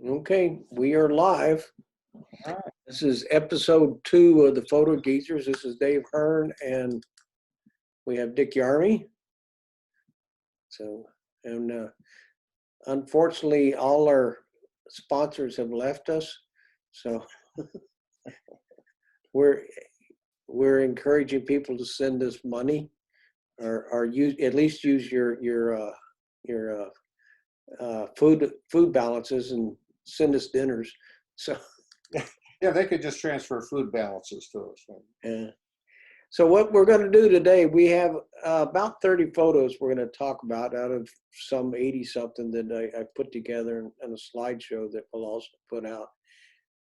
Okay, we are live. All right. This is episode 2 of the Photo Geezers. This is Dave Hearn, and we have Dick Yarmy. So, and unfortunately, all our sponsors have left us. So, we're we're encouraging people to send us money, or use at least use your food balances and send us dinners. So, Yeah, they could just transfer food balances to us. yeah. So what we're going to do today, we have about 30 photos we're going to talk about out of some 80 something that I put together in a slideshow that we'll also put out.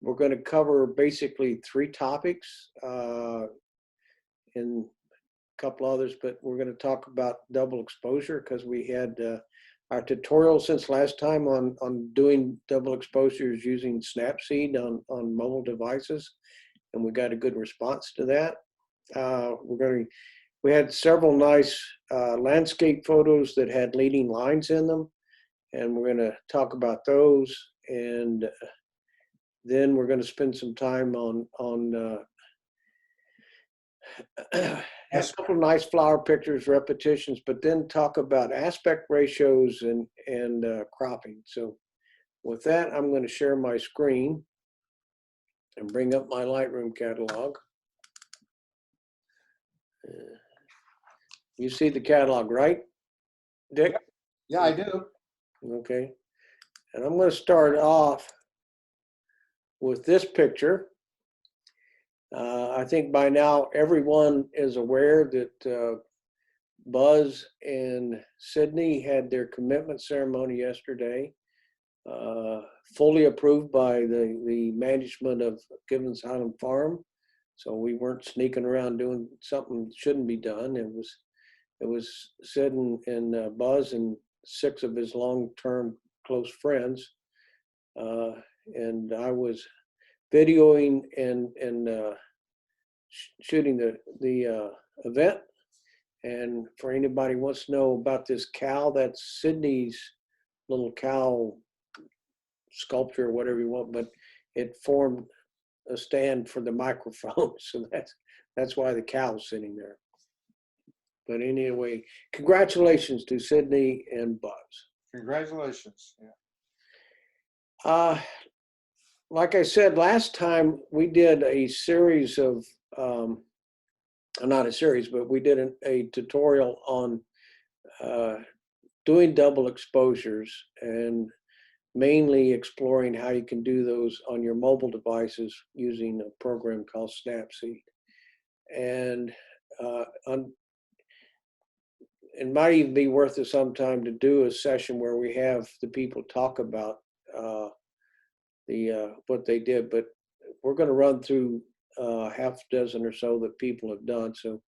We're going to cover basically 3 topics and a couple others, but we're going to talk about double exposure because we had our tutorial since last time on doing double exposures using Snapseed on mobile devices, and we got a good response to that. We had several nice landscape photos that had leading lines in them, and we're going to talk about those. And then we're going to spend some time on a couple of nice flower pictures, repetitions, but then talk about aspect ratios and cropping. So with that, I'm going to share my screen and bring up my Lightroom catalog. You see the catalog, right, Dick? Yeah, I do. Okay. And I'm going to start off with this picture. I think by now everyone is aware that Buzz and Sydney had their commitment ceremony yesterday, fully approved by the management of Givens Highland Farm. So we weren't sneaking around doing something that shouldn't be done. It was Sid and Buzz and 6 of his long-term close friends, and I was videoing and shooting the event. And for anybody who wants to know about this cow, that's Sydney's little cow sculpture, or whatever you want, but it formed a stand for the microphone, so that's why the cow's sitting there. But anyway, congratulations to Sydney and Buzz. Congratulations. Yeah. Like I said last time, we did a series of, not a series, but we did a tutorial on doing double exposures and mainly exploring how you can do those on your mobile devices using a program called Snapseed. And it might even be worth it sometime to do a session where we have the people talk about what they did, but we're going to run through half a dozen or so that people have done. So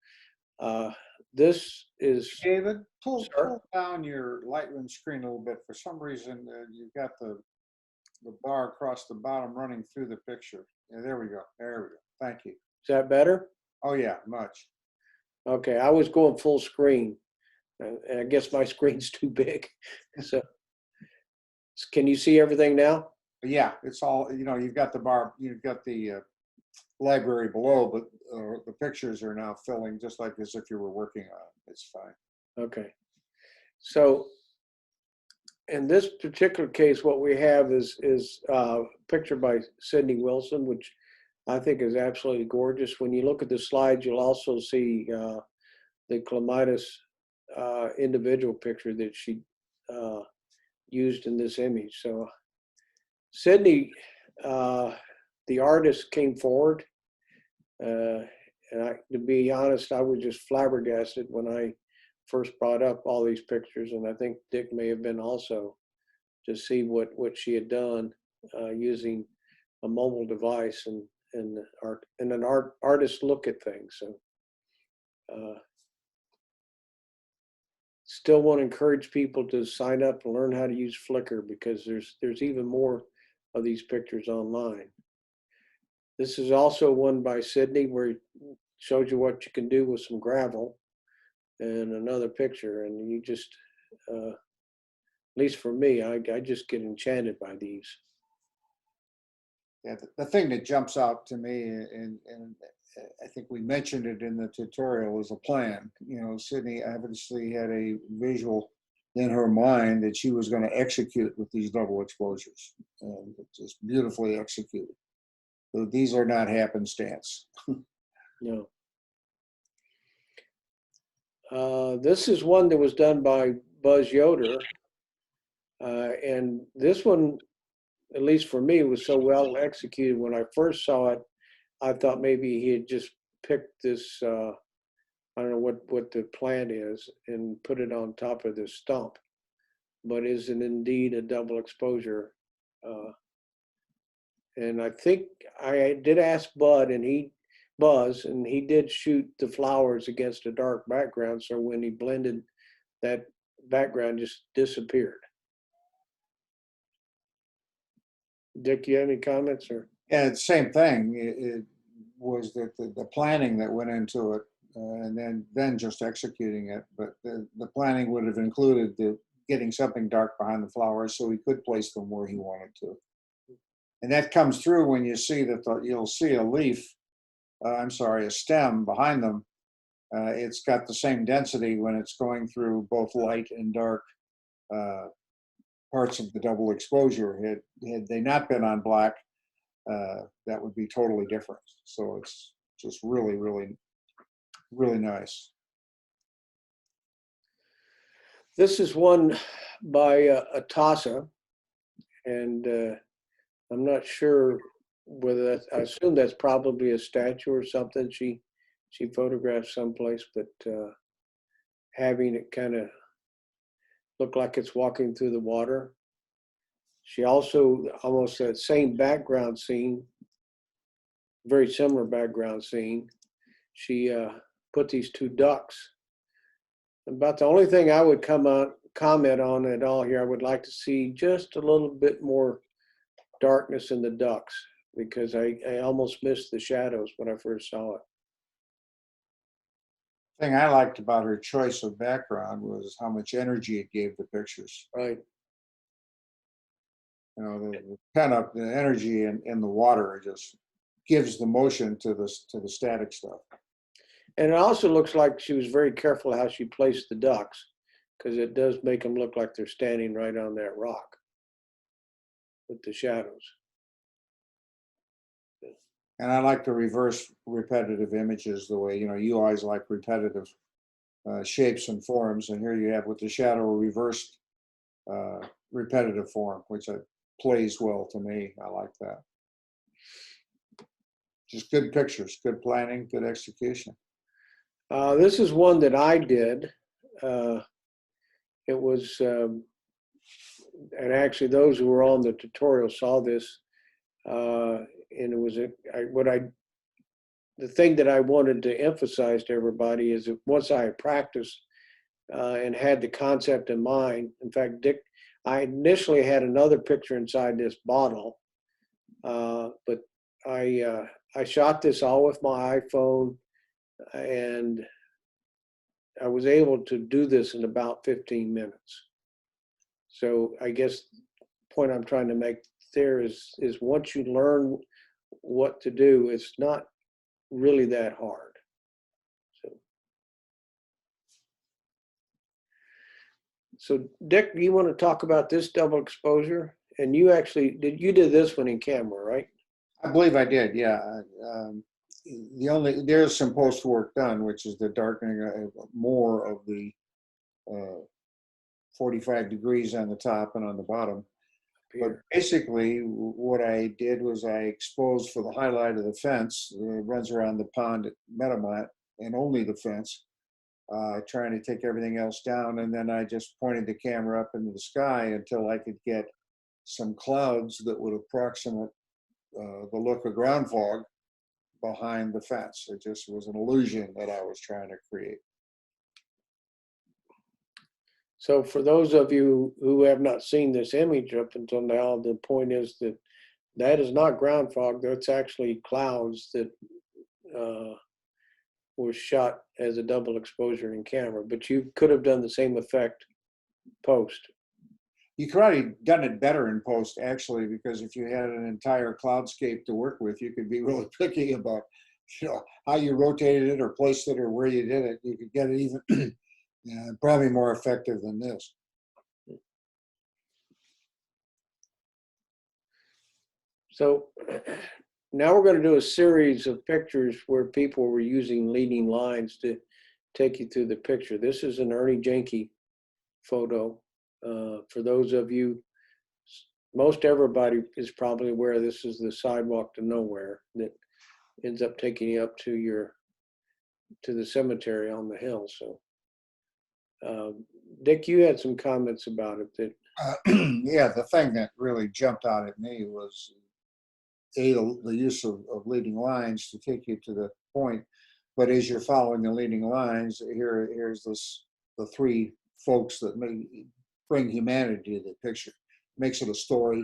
this is David, pull down your Lightroom screen a little bit. For some reason, you've got the bar across the bottom running through the picture. Yeah, there we go. There we go. Thank you. Is that better? Oh yeah, much. Okay, I was going full screen, and I guess my screen's too big. So can you see everything now? But yeah, it's all, you've got the bar, you've got the library below, but the pictures are now filling just like as if you were working on it. It's fine. Okay. So in this particular case, what we have is a picture by Sydney Wilson, which I think is absolutely gorgeous. When you look at the slides, you'll also see the clematis individual picture that she used in this image. So Sydney, the artist, came forward, and to be honest, I was just flabbergasted when I first brought up all these pictures, and I think Dick may have been also, to see what she had done using a mobile device and an artist look at things. So still want to encourage people to sign up and learn how to use Flickr, because there's even more of these pictures online. This is also one by Sydney where it shows you what you can do with some gravel, and another picture, and you just, at least for me, I just get enchanted by these. Yeah, the thing that jumps out to me, and I think we mentioned it in the tutorial, is a plan. You know, Sydney obviously had a visual in her mind that she was going to execute with these double exposures, and just beautifully executed. So these are not happenstance. No. This is one that was done by Buzz Yoder. And this one, at least for me, was so well executed. When I first saw it, I thought maybe he had just picked this, I don't know what the plant is, and put it on top of this stump, but is it indeed a double exposure? And I think I did ask Buzz, and he did shoot the flowers against a dark background. So when he blended, that background just disappeared. Dick, you have any comments or? And it's the same thing. It was that the planning that went into it, and then just executing it. But the planning would have included getting something dark behind the flowers so he could place them where he wanted to. And that comes through when you see that you'll see a leaf, I'm sorry, a stem behind them. It's got the same density when it's going through both light and dark parts of the double exposure. Had they not been on black, that would be totally different. So it's just really, really, really nice. This is one by Atasa, and I'm not sure whether that's, I assume that's probably a statue or something she photographed someplace, but having it kind of look like it's walking through the water. She also almost that same background scene, very similar background scene. She put these two ducks. About the only thing I would comment on at all here, I would like to see just a little bit more darkness in the ducks, because I almost missed the shadows when I first saw it. The thing I liked about her choice of background was how much energy it gave the pictures. Right. You know, the pent up the energy in the water just gives the motion to the static stuff. And it also looks like she was very careful how she placed the ducks, because it does make them look like they're standing right on that rock with the shadows. And I like the reverse repetitive images the way, you know, you always like repetitive shapes and forms. And here you have with the shadow reversed repetitive form, which plays well to me. I like that. Just good pictures, good planning, good execution. This is one that I did. It was, and actually those who were on the tutorial saw this. And it was the thing that I wanted to emphasize to everybody is that once I practiced and had the concept in mind, in fact, Dick, I initially had another picture inside this bottle, but I shot this all with my iPhone, and I was able to do this in about 15 minutes. So I guess the point I'm trying to make there is once you learn what to do, it's not really that hard. So Dick, you want to talk about this double exposure? And you did this one in camera, right? I believe I did, yeah. There's some post work done, which is the darkening more of the 45 degrees on the top and on the bottom. But basically, what I did was I exposed for the highlight of the fence, runs around the pond at Meadowmont, and only the fence, trying to take everything else down. And then I just pointed the camera up into the sky until I could get some clouds that would approximate the look of ground fog behind the fence. It just was an illusion that I was trying to create. So for those of you who have not seen this image up until now, the point is that is not ground fog. That's actually clouds that were shot as a double exposure in camera. But you could have done the same effect post. You could already done it better in post, actually, because if you had an entire cloudscape to work with, you could be really picky about, how you rotated it or placed it or where you did it. You could get it even, probably more effective than this. So now we're going to do a series of pictures where people were using leading lines to take you through the picture. This is an Ernie Janke photo. For those of you, most everybody is probably aware this is the sidewalk to nowhere that ends up taking you up to the cemetery on the hill. So, Dick, you had some comments about it. That Yeah, the thing that really jumped out at me was the use of leading lines to take you to the point. But as you're following the leading lines, here's the three folks that bring humanity to the picture. Makes it a story.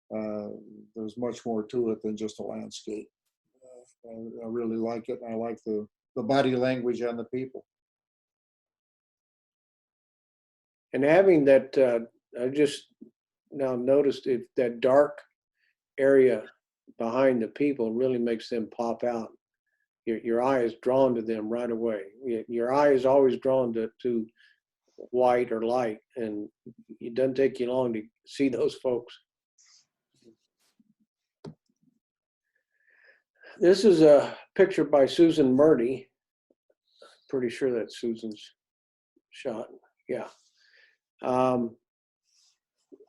There's much more to it than just a landscape. I really like it, and I like the body language on the people. and having that, I just now noticed if that dark area behind the people really makes them pop out. Your eye is drawn to them right away. Your eye is always drawn to white or light, and it doesn't take you long to see those folks. This is a picture by Susan Murdy. Pretty sure that's Susan's shot. Yeah.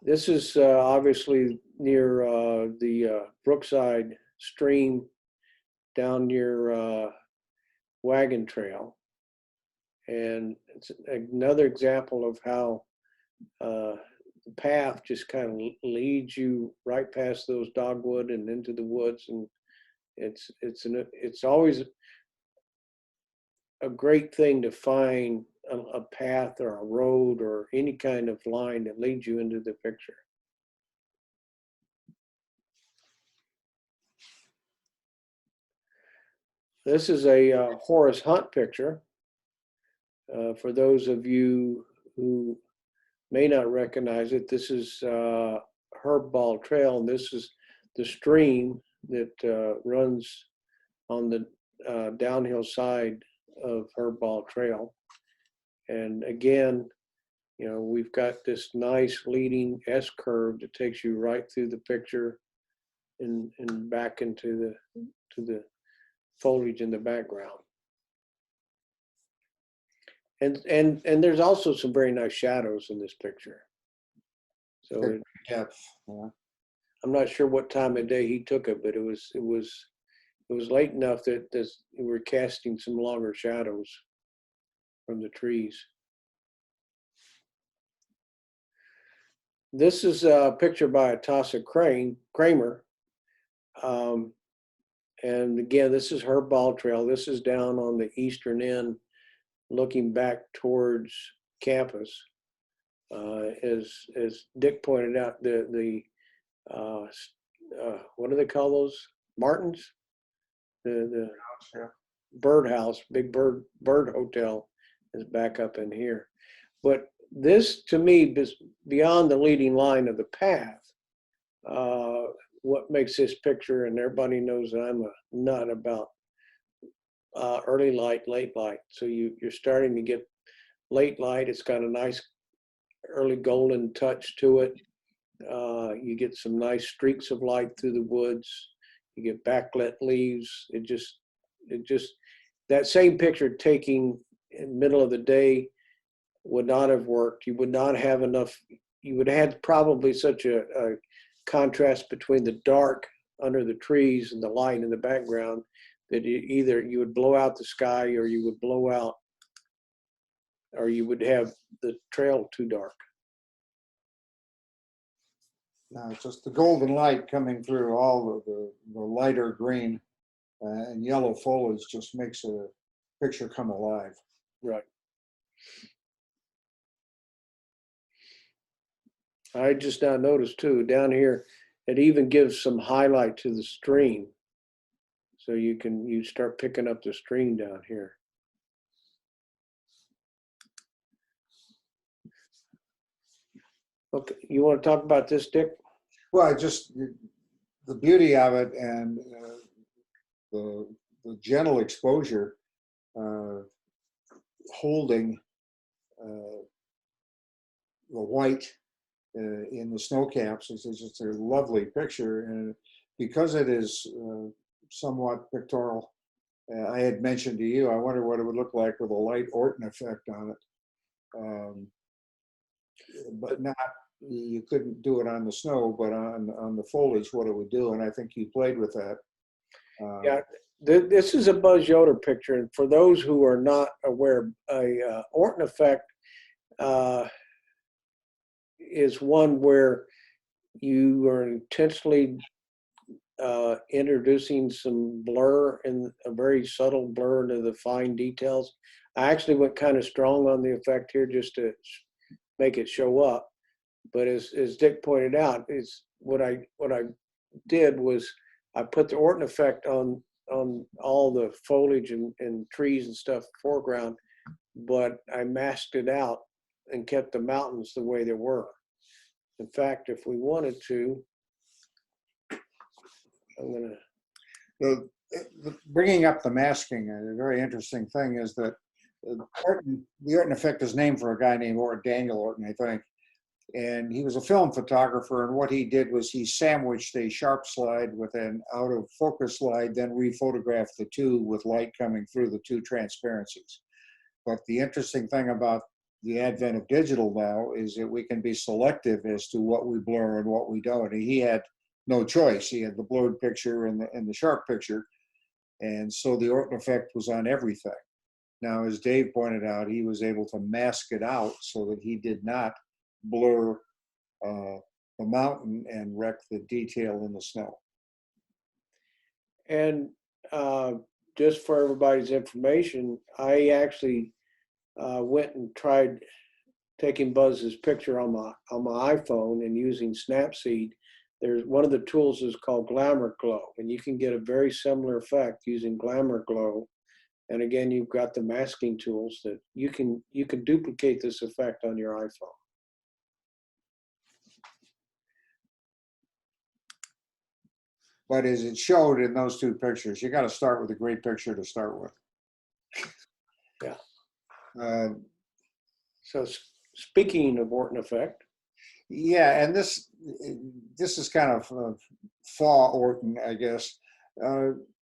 This is obviously near the Brookside stream down near Wagon Trail. And it's another example of how the path just kind of leads you right past those dogwood and into the woods. And it's always a great thing to find a path or a road or any kind of line that leads you into the picture. This is a Horace Hunt picture. For those of you who may not recognize it, this is Herb Ball Trail, and this is the stream that runs on the downhill side of Herb Ball Trail. And again, we've got this nice leading S curve that takes you right through the picture and back into the foliage in the background. And there's also some very nice shadows in this picture. So Depth. Yeah. I'm not sure what time of day he took it, but it was late enough that we were casting some longer shadows from the trees. This is a picture by Atossa Kramer. And again, this is Herb Ball Trail. This is down on the eastern end, looking back towards campus. As Dick pointed out, the what do they call those? Martins? The birdhouse, big bird hotel is back up in here. But this, to me, is beyond the leading line of the path. What makes this picture, and everybody knows that I'm a nut about early light, late light. So you're starting to get late light. It's got a nice early golden touch to it. You get some nice streaks of light through the woods. You get backlit leaves. It just that same picture taking in the middle of the day would not have worked. You would not have enough. You would have had probably such a contrast between the dark under the trees and the light in the background that either you would blow out the sky or you would blow out, or you would have the trail too dark. No, it's just the golden light coming through all of the lighter green and yellow foliage just makes a picture come alive. Right. I just now noticed too, down here, it even gives some highlight to the stream. So you start picking up the stream down here. Okay, you want to talk about this, Dick? Well, just the beauty of it and the, the gentle exposure uh, holding uh, the white in the snow caps is just a lovely picture. And because it is somewhat pictorial, I had mentioned to you, I wonder what it would look like with a light Orton effect on it. But not, you couldn't do it on the snow, but on the foliage, what it would do. And I think you played with that. Yeah, this is a Buzz Yoder picture, and for those who are not aware, a Orton effect uh, is one where you are intentionally introducing some blur and a very subtle blur into the fine details. I actually went kind of strong on the effect here just to make it show up. But as Dick pointed out, is what I did was I put the Orton effect on all the foliage and trees and stuff foreground, but I masked it out and kept the mountains the way they were. In fact, if we wanted to, I'm gonna. Bringing up the masking, a very interesting thing is that the Orton effect is named for a guy named Daniel Orton, I think. And he was a film photographer, and what he did was he sandwiched a sharp slide with an out of focus slide, then rephotographed the two with light coming through the two transparencies. But the interesting thing about the advent of digital now is that we can be selective as to what we blur and what we don't. And he had no choice. He had the blurred picture and the sharp picture. And so the Orton effect was on everything. Now, as Dave pointed out, he was able to mask it out so that he did not blur the mountain and wreck the detail in the snow. And just for everybody's information, I actually went and tried taking Buzz's picture on my iPhone and using Snapseed. There's one of the tools is called Glamour Glow, and you can get a very similar effect using Glamour Glow. And again, you've got the masking tools that you can duplicate this effect on your iPhone. But as it showed in those two pictures, you got to start with a great picture to start with. Yeah. So speaking of Orton effect. Yeah, and this is kind of fall Orton, I guess.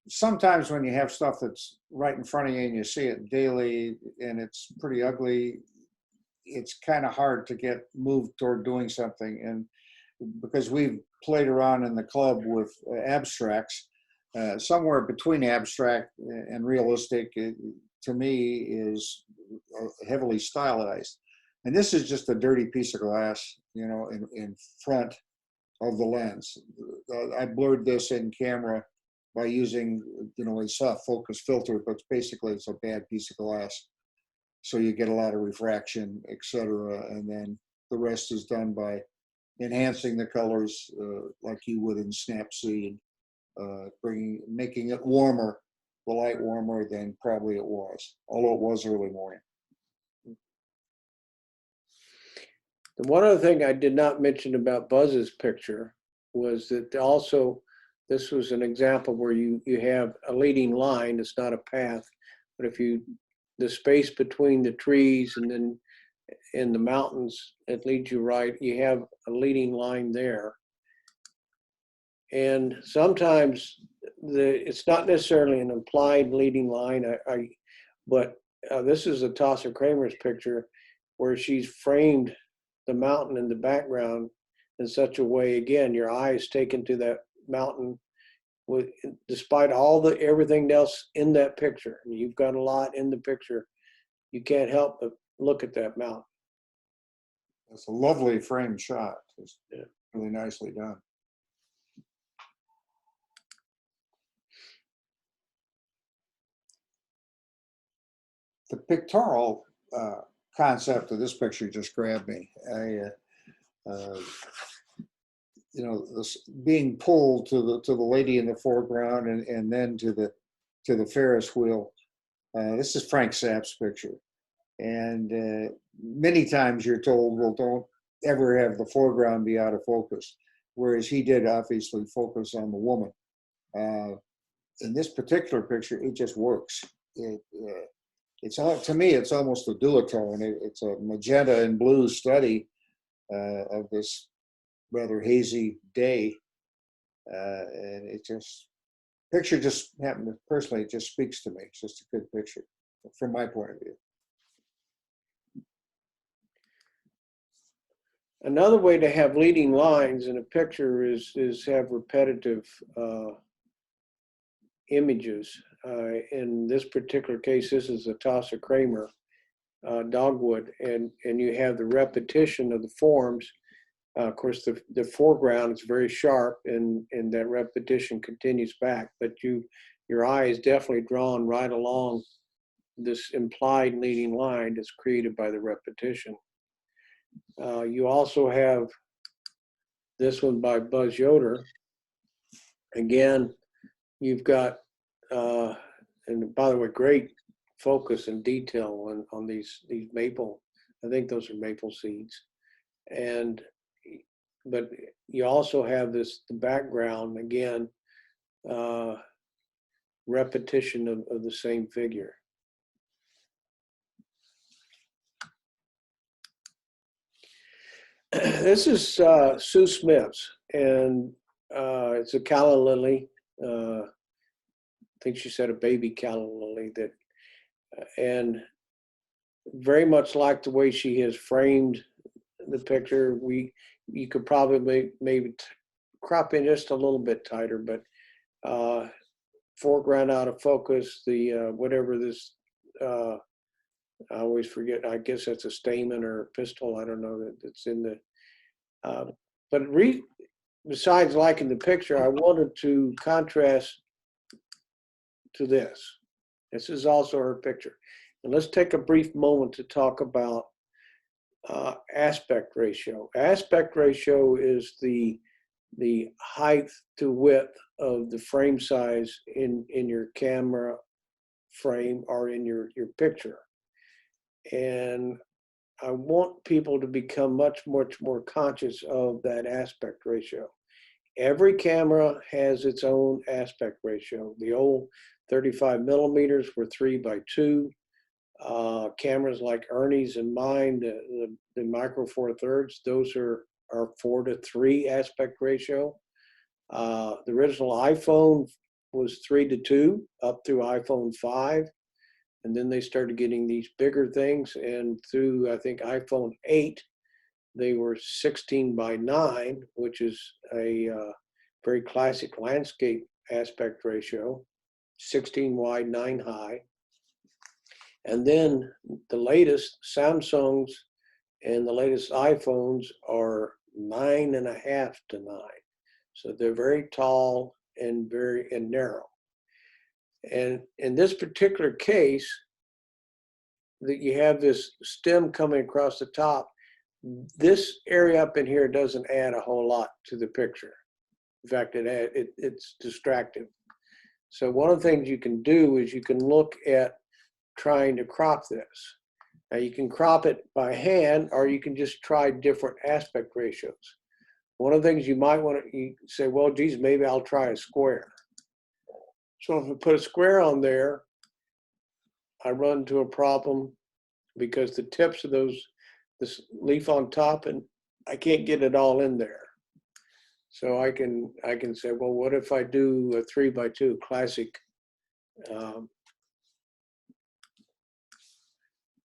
Sometimes when you have stuff that's right in front of you and you see it daily and it's pretty ugly, it's kind of hard to get moved toward doing something. And because we've played around in the club with abstracts, somewhere between abstract and realistic, to me, is heavily stylized. And this is just a dirty piece of glass, in front of the lens. I blurred this in camera by using, a soft focus filter, but basically it's a bad piece of glass. So you get a lot of refraction, etc. And then the rest is done by enhancing the colors like you would in Snapseed, making it warmer, the light warmer than probably it was, although it was early morning. The one other thing I did not mention about Buzz's picture was that also this was an example where you have a leading line. It's not a path, but if the space between the trees and then in the mountains, it leads you right. You have a leading line there. And sometimes it's not necessarily an implied leading line. But this is a Tasha Kramer's picture where she's framed the mountain in the background in such a way, again, your eye is taken to that mountain despite everything else in that picture. I mean, you've got a lot in the picture. You can't help but look at that mountain. It's a lovely framed shot. It's really nicely done. The pictorial concept of this picture just grabbed me. This being pulled to the lady in the foreground and then to the Ferris wheel. This is Frank Sapp's picture, and many times you're told, well, ever have the foreground be out of focus, whereas he did obviously focus on the woman. In this particular picture, it just works. It's all, to me, it's almost a duotone. It's a magenta and blue study of this rather hazy day, and it just picture just happened. Personally, it just speaks to me. It's just a good picture from my point of view. Another way to have leading lines in a picture is have repetitive images. In this particular case, this is a Tossa Kramer dogwood, and you have the repetition of the forms. Of course, the foreground is very sharp, and that repetition continues back, but your eye is definitely drawn right along this implied leading line that's created by the repetition. You also have this one by Buzz Yoder. Again, you've got, and by the way, great focus and detail on these maple. I think those are maple seeds, but you also have the background again, repetition of the same figure. This is Sue Smith's, and it's a calla lily. I think she said a baby calla lily, that, and very much like the way she has framed the picture. You could probably maybe crop in just a little bit tighter, but foreground out of focus. The whatever this. I always forget. I guess that's a stamen or a pistil. I don't know, that's in the. But besides liking the picture, I wanted to contrast to this. This is also her picture, and let's take a brief moment to talk about aspect ratio. Aspect ratio is the height to width of the frame size in your camera frame or in your picture. And I want people to become much more conscious of that aspect ratio. Every camera has its own aspect ratio. The old 35 millimeters were 3:2. Cameras like Ernie's and mine, the Micro Four Thirds, those are 4:3 aspect ratio. The original iPhone was 3:2 up through iPhone 5. And then they started getting these bigger things, and through, I think, iPhone 8, they were 16:9, which is a very classic landscape aspect ratio, 16 wide, 9 high. And then the latest Samsungs and the latest iPhones are 9.5:9. So they're very tall and very narrow. And in this particular case, that you have this stem coming across the top, this area up in here doesn't add a whole lot to the picture. In fact, it's distracting. So one of the things you can do is you can look at trying to crop this. Now you can crop it by hand, or you can just try different aspect ratios. One of the things you might want to say, well, geez, maybe I'll try a square. So if I put a square on there, I run into a problem because the tips of this leaf on top, and I can't get it all in there. So I can say, well, what if I do a 3:2 classic?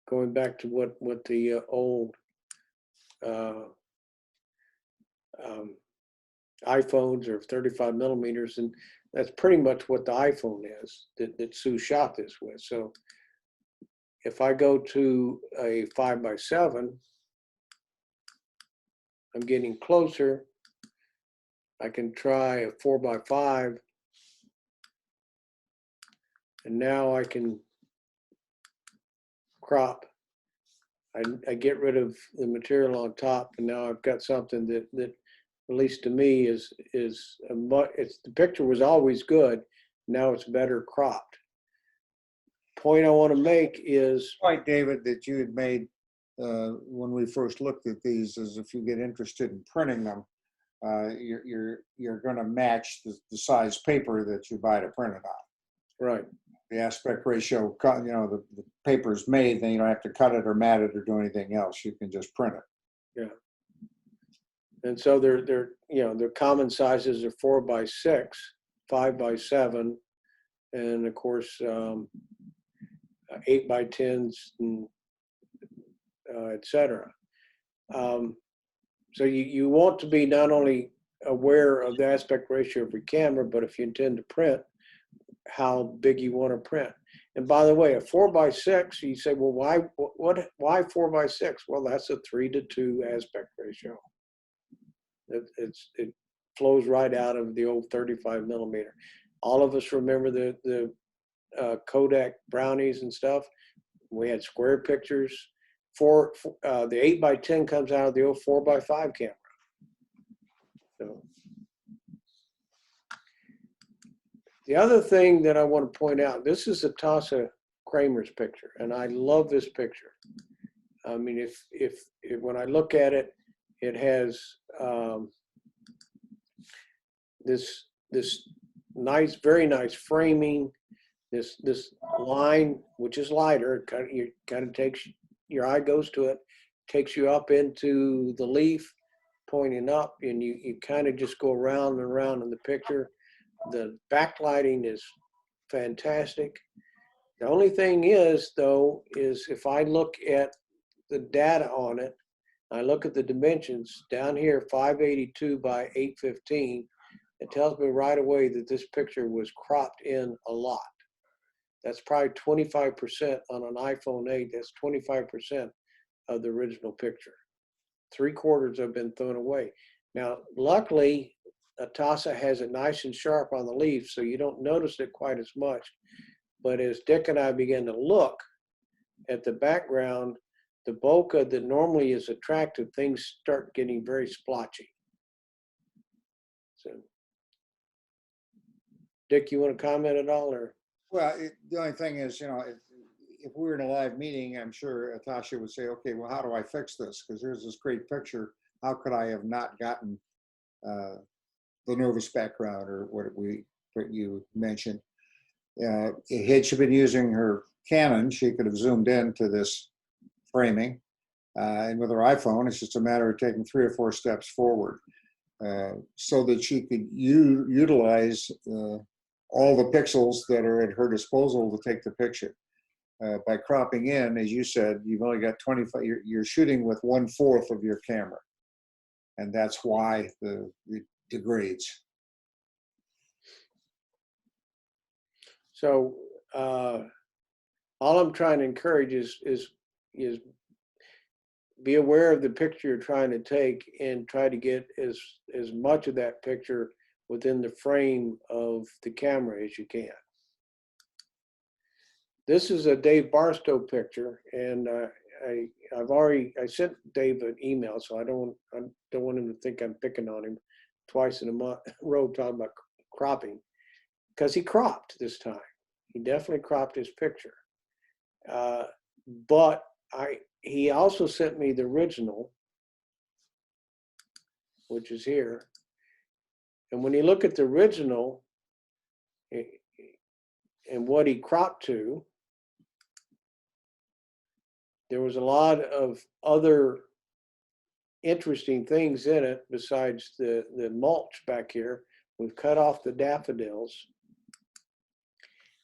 Going back to what the old iPhones are 35 millimeters, and that's pretty much what the iPhone is that Sue shot this with. So if I go to a 5:7, I'm getting closer. I can try a 4:5, and now I can crop. I get rid of the material on top, and now I've got something that at least to me is the picture was always good. Now it's better cropped. Point I want to make is point, David, that you had made when we first looked at these is if you get interested in printing them, you're going to match the size paper that you buy to print it on. Right. The aspect ratio, the paper's made, then you don't have to cut it or mat it or do anything else. You can just print it. Yeah. And so their common sizes are 4x6, 5x7, and of course 8x10s, and etc. So you want to be not only aware of the aspect ratio of your camera, but if you intend to print, how big you want to print. And by the way, a 4x6, you say, well, why 4x6? Well, that's a 3:2 aspect ratio. It flows right out of the old 35 millimeter. All of us remember the Kodak brownies and stuff. We had square pictures. The 8x10 comes out of the old 4x5 camera. So the other thing that I want to point out, this is Atasa Kramer's picture, and I love this picture. I mean, if when I look at it, it has this nice, very nice framing. This line, which is lighter, it kind of takes your eye goes to it, takes you up into the leaf, pointing up, and you kind of just go around and around in the picture. The backlighting is fantastic. The only thing is, though, is if I look at the data on it, I look at the dimensions down here, 582 by 815, it tells me right away that this picture was cropped in a lot. That's probably 25% on an iPhone 8. That's 25% of the original picture. 3/4 have been thrown away. Now, luckily, Atasa has it nice and sharp on the leaf, so you don't notice it quite as much. But as Dick and I began to look at the background, the bokeh that normally is attractive, things start getting very splotchy. So, Dick, you want to comment at all, or? Well, the only thing is, if we were in a live meeting, I'm sure Atasha would say, okay, well, how do I fix this? Because there's this great picture. How could I have not gotten the Novus background or what you mentioned? Had she been using her Canon, she could have zoomed into this framing. And with her iPhone, it's just a matter of taking 3 or 4 steps forward so that she could utilize all the pixels that are at her disposal to take the picture. By cropping in, as you said, you've only got 25, you're shooting with 1/4 of your camera. And that's why it degrades. So all I'm trying to encourage is be aware of the picture you're trying to take and try to get as much of that picture within the frame of the camera as you can. This is a Dave Barstow picture, and I sent Dave an email, so I don't want him to think I'm picking on him twice in a row talking about cropping, because he cropped this time. He definitely cropped his picture, but he also sent me the original, which is here. And when you look at the original and what he cropped to, there was a lot of other interesting things in it besides the mulch back here. We've cut off the daffodils.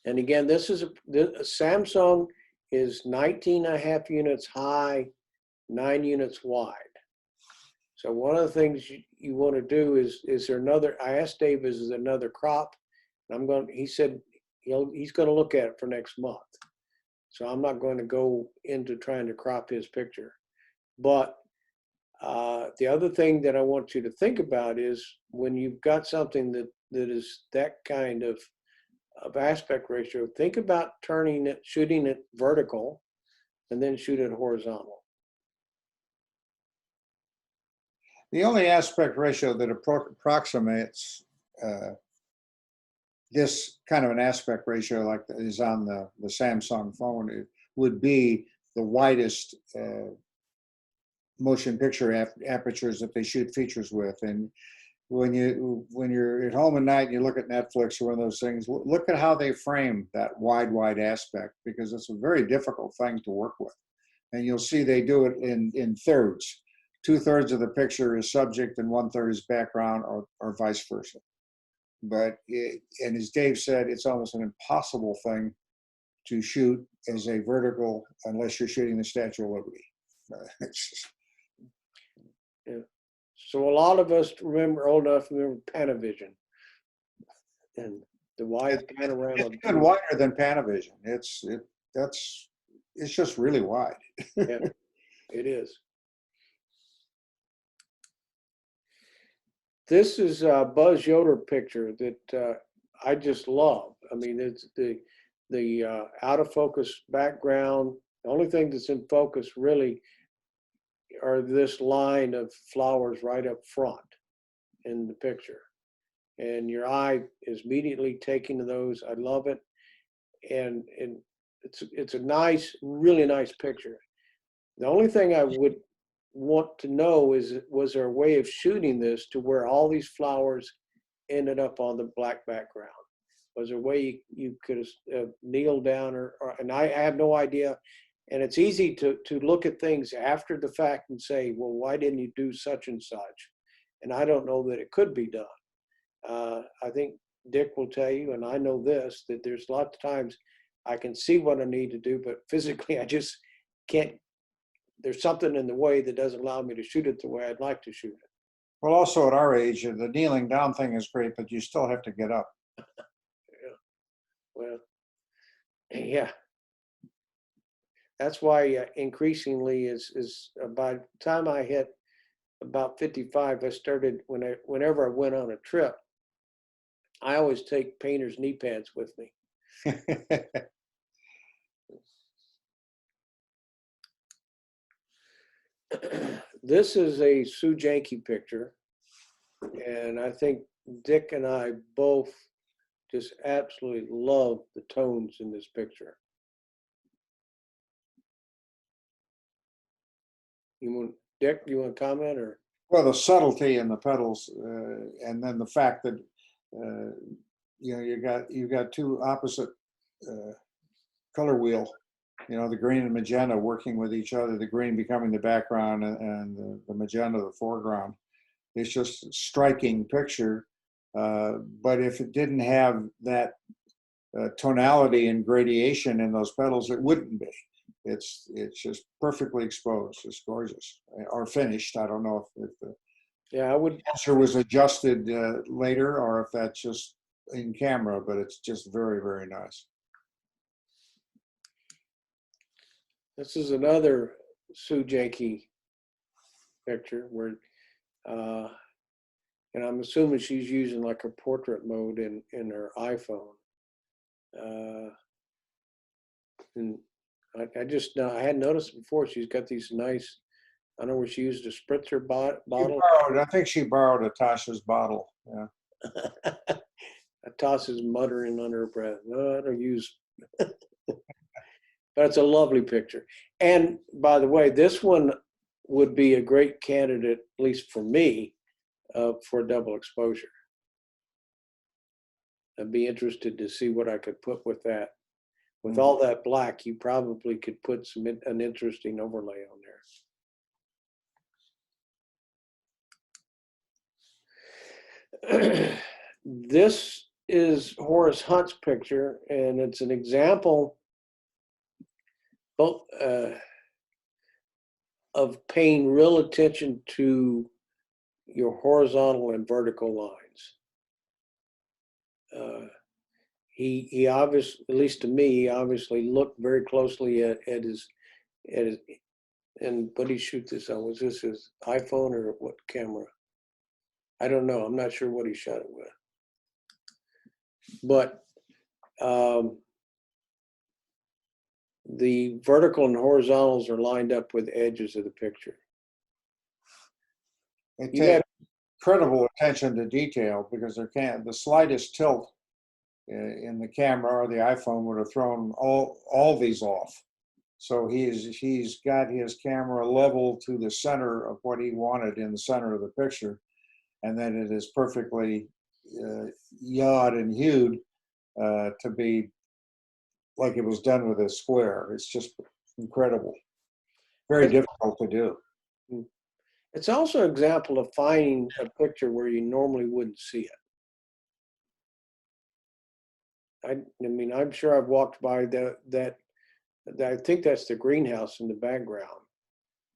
And again, this is a Samsung is 19.5 units high, 9 units wide. So one of the things you want to do is there another, I asked Dave, is there another crop? And he said he's going to look at it for next month. So I'm not going to go into trying to crop his picture. But the other thing that I want you to think about is when you've got something that is that kind of aspect ratio, think about shooting it vertical, and then shoot it horizontal. The only aspect ratio that approximates this kind of an aspect ratio like that is on the Samsung phone, it would be the widest motion picture apertures that they shoot features with. And when you're at home at night and you look at Netflix or one of those things, look at how they frame that wide aspect, because it's a very difficult thing to work with. And you'll see they do it in thirds. 2/3 of the picture is subject and 1/3 is background, or vice versa. But and as Dave said, it's almost an impossible thing to shoot as a vertical unless you're shooting the Statue of Liberty. It's just, Yeah. So a lot of us old enough to remember Panavision and the wide panorama. it's even wider than Panavision. It's just really wide. Yeah, it is. This is a Buzz Yoder picture that I just love. I mean, it's the out of focus background. The only thing that's in focus really are this line of flowers right up front in the picture. And your eye is immediately taken to those. I love it. And it's a nice, really nice picture. The only thing I would want to know is, was there a way of shooting this to where all these flowers ended up on the black background? Was there a way you could have kneeled down and I have no idea. And it's easy to look at things after the fact and say, well, why didn't you do such and such? And I don't know that it could be done. I think Dick will tell you, and I know this, that there's lots of times I can see what I need to do, but physically I just can't. There's something in the way that doesn't allow me to shoot it the way I'd like to shoot it. Well, also at our age, the kneeling down thing is great, but you still have to get up. Yeah. Well, yeah. That's why increasingly is by the time I hit about 55, I started whenever I went on a trip, I always take painter's knee pads with me. This is a Sue Janke picture, and I think Dick and I both just absolutely love the tones in this picture. Dick, you want to comment or? Well, the subtlety in the petals, and then the fact that you got two opposite color wheel. The green and magenta working with each other. The green becoming the background, and the magenta the foreground. It's just a striking picture. But if it didn't have that tonality and gradation in those petals, it wouldn't be. It's just perfectly exposed. It's gorgeous, or finished. I don't know if the answer was adjusted later, or if that's just in camera, but it's just very, very nice. This is another Sue Janke picture where, and I'm assuming she's using like a portrait mode in her iPhone. And I hadn't noticed before. She's got these nice. I don't know where she used a spritzer bottle. I think she borrowed Natasha's bottle. Yeah. Natasha's muttering under her breath. No, I don't use. But it's a lovely picture. And by the way, this one would be a great candidate, at least for me, for double exposure. I'd be interested to see what I could put with that. With all that black, you probably could put an interesting overlay on there. This is Horace Hunt's picture, and it's an example both of paying real attention to your horizontal and vertical lines. He obviously, at least to me, he obviously looked very closely at his, and what did he shoot this on? Was this his iPhone or what camera? I don't know. I'm not sure what he shot it with. But the vertical and horizontals are lined up with the edges of the picture. It takes incredible attention to detail, because the slightest tilt in the camera or the iPhone would have thrown all these off. So he's got his camera level to the center of what he wanted in the center of the picture, and then it is perfectly yawed and hued to be like it was done with a square. It's just incredible. Very difficult to do. It's also an example of finding a picture where you normally wouldn't see it. I mean, I'm sure I've walked by that. I think that's the greenhouse in the background.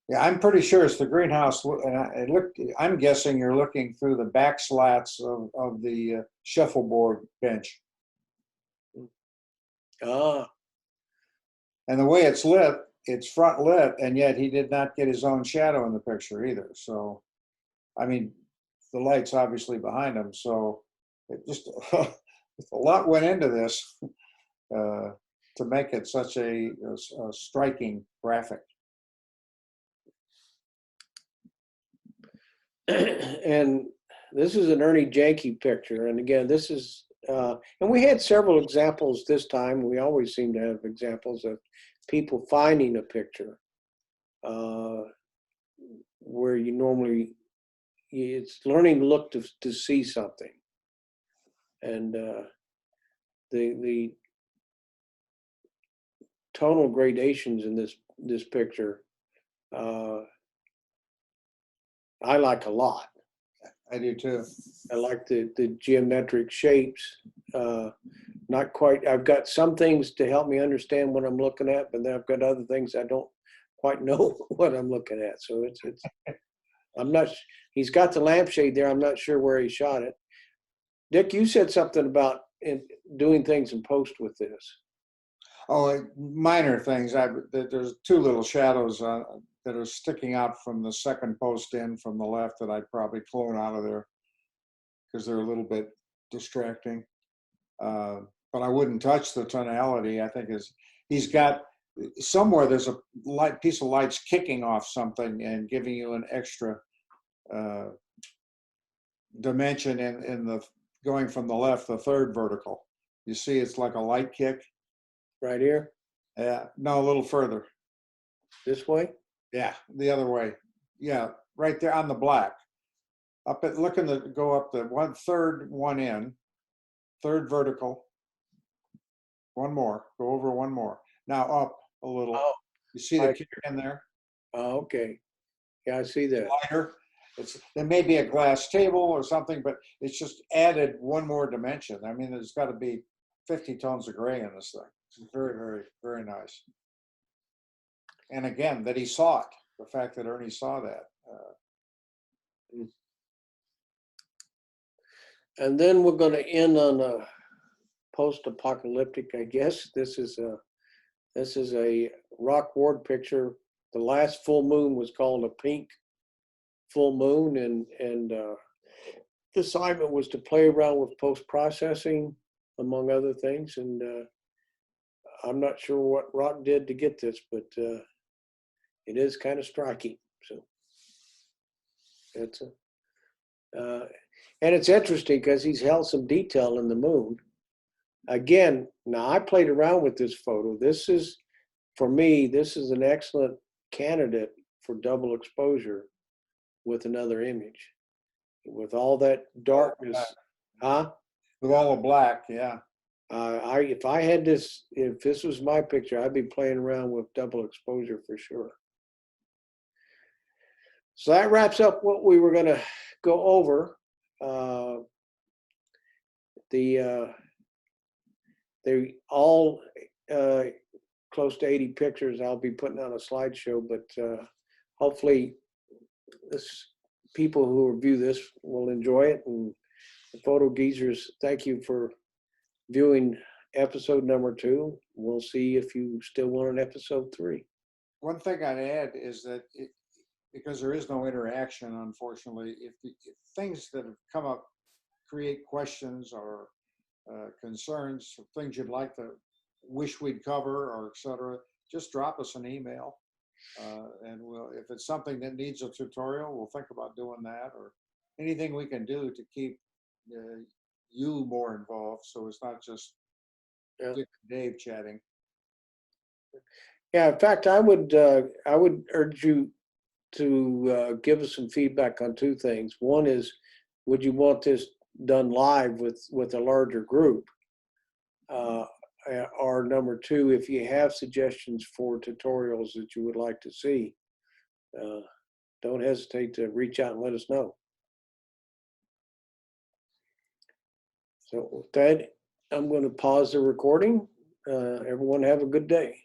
Yeah, I'm pretty sure it's the greenhouse. And I'm guessing you're looking through the back slats of the shuffleboard bench. Ah, And the way it's lit, it's front lit, and yet he did not get his own shadow in the picture either. So, I mean, the light's obviously behind him. So, it just a lot went into this to make it such a striking graphic. and this is an Ernie Janke picture. And again, this is, and we had several examples this time. We always seem to have examples of people finding a picture where you normally, it's learning to look to see something. And the tonal gradations in this picture, I like a lot. I do too. I like the geometric shapes. Not quite. I've got some things to help me understand what I'm looking at, but then I've got other things I don't quite know what I'm looking at. So it's. I'm not. He's got the lampshade there. I'm not sure where he shot it. Dick, you said something about doing things in post with this. Oh, minor things. There's two little shadows that are sticking out from the second post in from the left that I'd probably clone out of there because they're a little bit distracting. But I wouldn't touch the tonality. I think he's got somewhere there's a light piece of light's kicking off something and giving you an extra dimension in the going from the left, the third vertical. You see, it's like a light kick. Right here? Yeah, no, a little further. This way? Yeah, the other way. Yeah, right there on the black. Up at looking to go up the one in, third vertical. One more. Go over one more. Now up a little. Oh, You see the kick in there? oh, okay. Yeah, I see that. Lighter. There may be a glass table or something, but it's just added one more dimension. I mean, there's got to be 50 tones of gray in this thing. It's very, very, very nice. And again, that he saw it. The fact that Ernie saw that. And then we're going to end on a post-apocalyptic, I guess. This is a Rock Ward picture. The last full moon was called a pink full moon, and the assignment was to play around with post-processing, among other things. And I'm not sure what Rock did to get this, but it is kind of striking. So it's and it's interesting because he's held some detail in the moon. Again, now I played around with this photo. This is, for me, this is an excellent candidate for double exposure with another image. With all that darkness, huh? With all the black, yeah. If this was my picture, I'd be playing around with double exposure for sure. So that wraps up what we were going to go over. They all close to 80 pictures. I'll be putting on a slideshow, but hopefully people who review this will enjoy it. And the Photo Geezers, thank you for viewing episode number 2. We'll see if you still want an episode 3. One thing I'd add is that because there is no interaction, unfortunately, if things that have come up create questions or concerns, things you'd like to wish we'd cover, or etc., just drop us an email, and if it's something that needs a tutorial, we'll think about doing that, or anything we can do to keep you more involved, so it's not just Dick and Dave chatting. Yeah, in fact, I would urge you to give us some feedback on two things. One is, would you want this done live with a larger group? Or number two, if you have suggestions for tutorials that you would like to see, don't hesitate to reach out and let us know. So with that, I'm going to pause the recording. Everyone have a good day.